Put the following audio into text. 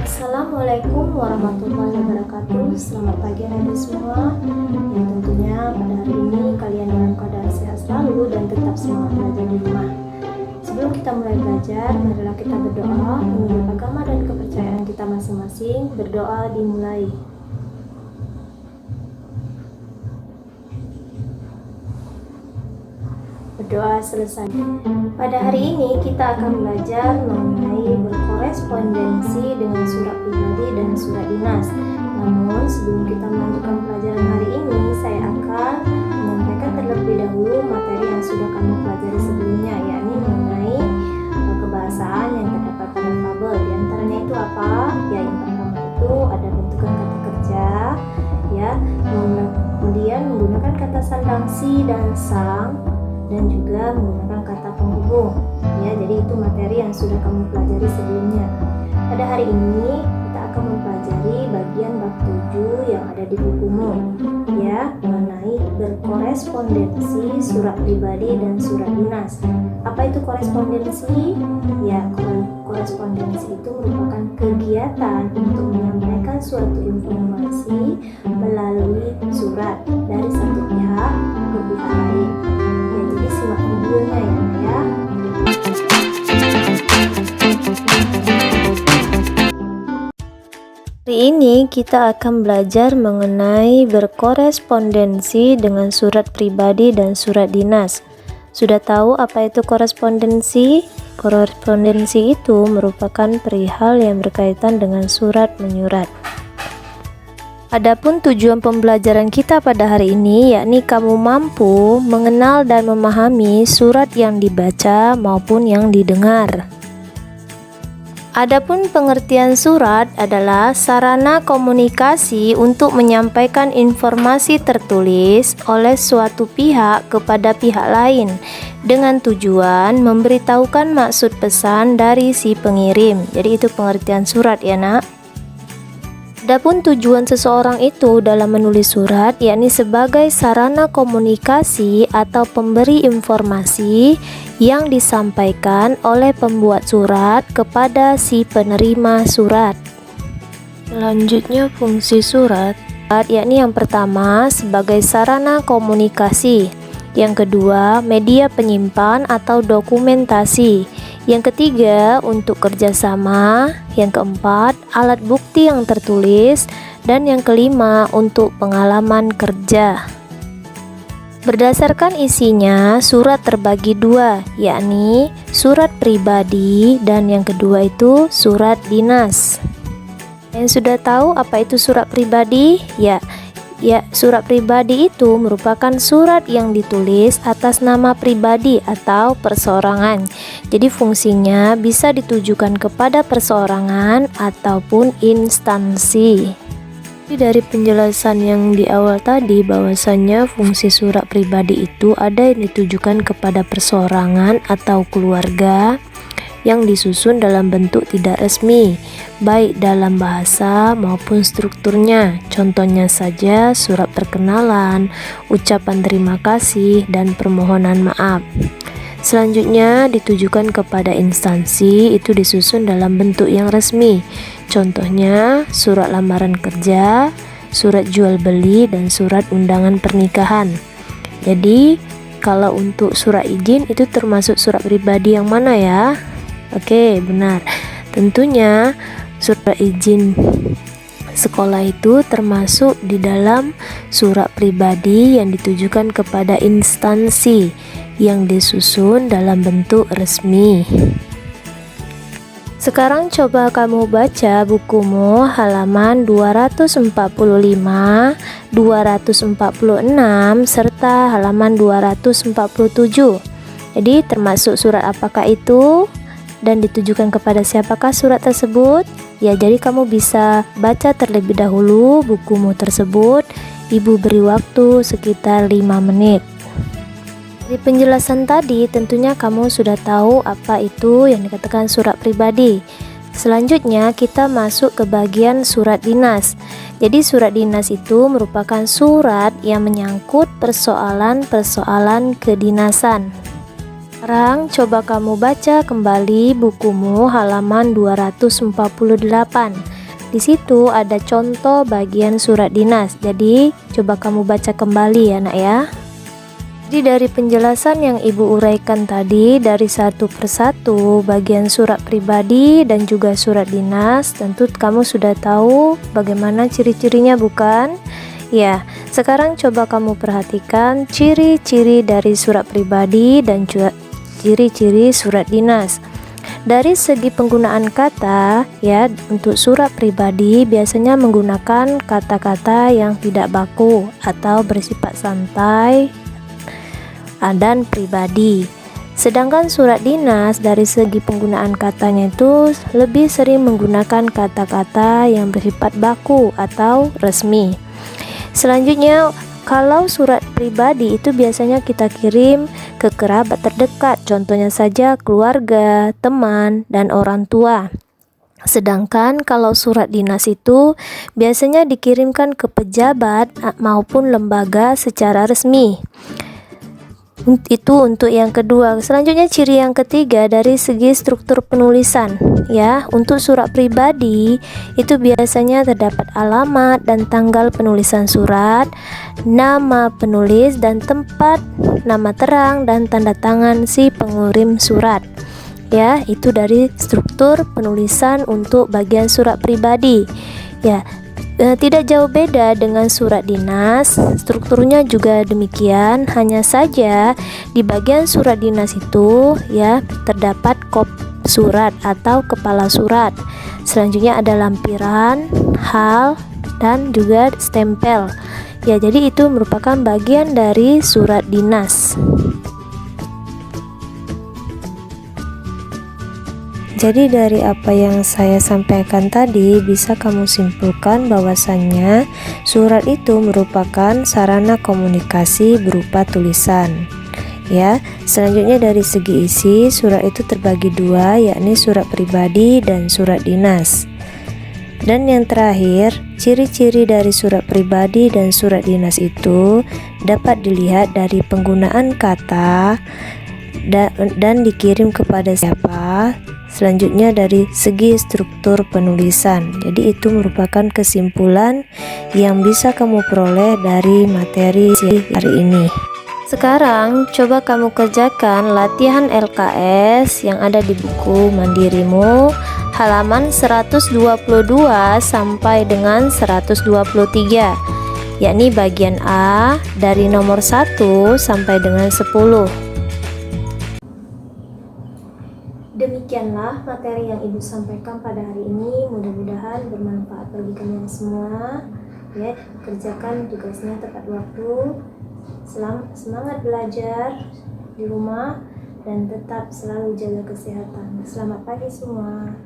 Assalamualaikum warahmatullahi wabarakatuh. Selamat pagi adik semua. Yang tentunya pada hari ini kalian dalam keadaan sehat selalu dan tetap semangat belajar di rumah. Sebelum kita mulai belajar, marilah kita berdoa menurut agama dan kepercayaan kita masing-masing. Berdoa dimulai. Berdoa selesai. Pada hari ini kita akan belajar mengenai berkorespondensi dengan surat pribadi dan surat dinas. Namun sebelum kita melanjutkan pelajaran hari ini, saya akan menyampaikan terlebih dahulu materi yang sudah kami pelajari sebelumnya, yakni mengenai kebahasaan yang terdapat pada fabel. Di antaranya itu apa? Ya, yang pertama itu ada bentukan kata kerja, ya, kemudian menggunakan kata sandang si dan sang, dan juga menggunakan kata penghubung, ya. Jadi itu materi yang sudah kamu pelajari sebelumnya. Pada hari ini kita akan mempelajari bagian bab 7 yang ada di bukumu, ya, mengenai berkorespondensi surat pribadi dan surat dinas. Apa itu korespondensi? Ya, korespondensi itu merupakan kegiatan untuk menyampaikan suatu informasi melalui surat dari satu pihak ke pihak lain. Jadi simak videonya ya. Hari ini kita akan belajar mengenai berkorespondensi dengan surat pribadi dan surat dinas. Sudah tahu apa itu korespondensi? Korespondensi itu merupakan perihal yang berkaitan dengan surat menyurat. Adapun tujuan pembelajaran kita pada hari ini, yakni kamu mampu mengenal dan memahami surat yang dibaca maupun yang didengar. Adapun pengertian surat adalah sarana komunikasi untuk menyampaikan informasi tertulis oleh suatu pihak kepada pihak lain dengan tujuan memberitahukan maksud pesan dari si pengirim. Jadi itu pengertian surat ya nak. Adapun tujuan seseorang itu dalam menulis surat yakni sebagai sarana komunikasi atau pemberi informasi yang disampaikan oleh pembuat surat kepada si penerima surat. Selanjutnya fungsi surat yakni yang pertama sebagai sarana komunikasi, yang kedua media penyimpan atau dokumentasi, yang ketiga untuk kerjasama, yang keempat alat bukti yang tertulis, dan yang kelima untuk pengalaman kerja. Berdasarkan isinya, surat terbagi dua, yakni surat pribadi dan yang kedua itu surat dinas. Yang sudah tahu apa itu surat pribadi? Ya, surat pribadi itu merupakan surat yang ditulis atas nama pribadi atau perseorangan. Jadi fungsinya bisa ditujukan kepada perseorangan ataupun instansi. Dari penjelasan yang di awal tadi bahwasannya fungsi surat pribadi itu ada yang ditujukan kepada perseorangan atau keluarga yang disusun dalam bentuk tidak resmi, baik dalam bahasa maupun strukturnya. Contohnya saja surat perkenalan, ucapan terima kasih, dan permohonan maaf. Selanjutnya ditujukan kepada instansi, itu disusun dalam bentuk yang resmi. Contohnya surat lamaran kerja, surat jual beli, dan surat undangan pernikahan. Jadi kalau untuk surat izin itu termasuk surat pribadi yang mana ya? Oke, benar. Tentunya surat izin sekolah itu termasuk di dalam surat pribadi yang ditujukan kepada instansi yang disusun dalam bentuk resmi. Sekarang coba kamu baca bukumu halaman 245, 246 serta halaman 247. Jadi termasuk surat apakah itu? Dan ditujukan kepada siapakah surat tersebut? Ya, jadi kamu bisa baca terlebih dahulu bukumu tersebut. Ibu beri waktu sekitar 5 menit. Di penjelasan tadi tentunya kamu sudah tahu apa itu yang dikatakan surat pribadi. Selanjutnya kita masuk ke bagian surat dinas. Jadi surat dinas itu merupakan surat yang menyangkut persoalan-persoalan kedinasan. Sekarang coba kamu baca kembali bukumu halaman 248. Di situ ada contoh bagian surat dinas. Jadi coba kamu baca kembali ya nak ya. Jadi dari penjelasan yang ibu uraikan tadi, dari satu persatu bagian surat pribadi dan juga surat dinas, tentu kamu sudah tahu bagaimana ciri-cirinya bukan? Ya, sekarang coba kamu perhatikan ciri-ciri dari surat pribadi dan juga ciri-ciri surat dinas. Dari segi penggunaan kata, ya, untuk surat pribadi biasanya menggunakan kata-kata yang tidak baku atau bersifat santai dan pribadi. Sedangkan surat dinas dari segi penggunaan katanya itu lebih sering menggunakan kata-kata yang bersifat baku atau resmi. Selanjutnya, kalau surat pribadi itu biasanya kita kirim ke kerabat terdekat, contohnya saja keluarga, teman, dan orang tua. Sedangkan kalau surat dinas itu biasanya dikirimkan ke pejabat maupun lembaga secara resmi. Itu untuk yang kedua. Selanjutnya ciri yang ketiga dari segi struktur penulisan ya. Untuk surat pribadi itu biasanya terdapat alamat dan tanggal penulisan surat, nama penulis dan tempat, nama terang dan tanda tangan si pengirim surat. Ya, itu dari struktur penulisan untuk bagian surat pribadi. Ya, tidak jauh beda dengan surat dinas, strukturnya juga demikian, hanya saja di bagian surat dinas itu ya terdapat kop surat atau kepala surat. Selanjutnya ada lampiran, hal, dan juga stempel. Ya, jadi itu merupakan bagian dari surat dinas. Jadi dari apa yang saya sampaikan tadi bisa kamu simpulkan bahwasannya surat itu merupakan sarana komunikasi berupa tulisan. Ya, selanjutnya dari segi isi surat itu terbagi dua, yakni surat pribadi dan surat dinas. Dan yang terakhir, ciri-ciri dari surat pribadi dan surat dinas itu dapat dilihat dari penggunaan kata dan dikirim kepada siapa. Selanjutnya dari segi struktur penulisan. Jadi itu merupakan kesimpulan yang bisa kamu peroleh dari materi hari ini. Sekarang coba kamu kerjakan latihan LKS yang ada di buku mandirimu halaman 122 sampai dengan 123, yakni bagian A dari nomor 1 sampai dengan 10. Demikianlah materi yang ibu sampaikan pada hari ini. Mudah-mudahan bermanfaat bagi kalian semua. Ya, kerjakan tugasnya tepat waktu. Semangat belajar di rumah dan tetap selalu jaga kesehatan. Selamat pagi semua.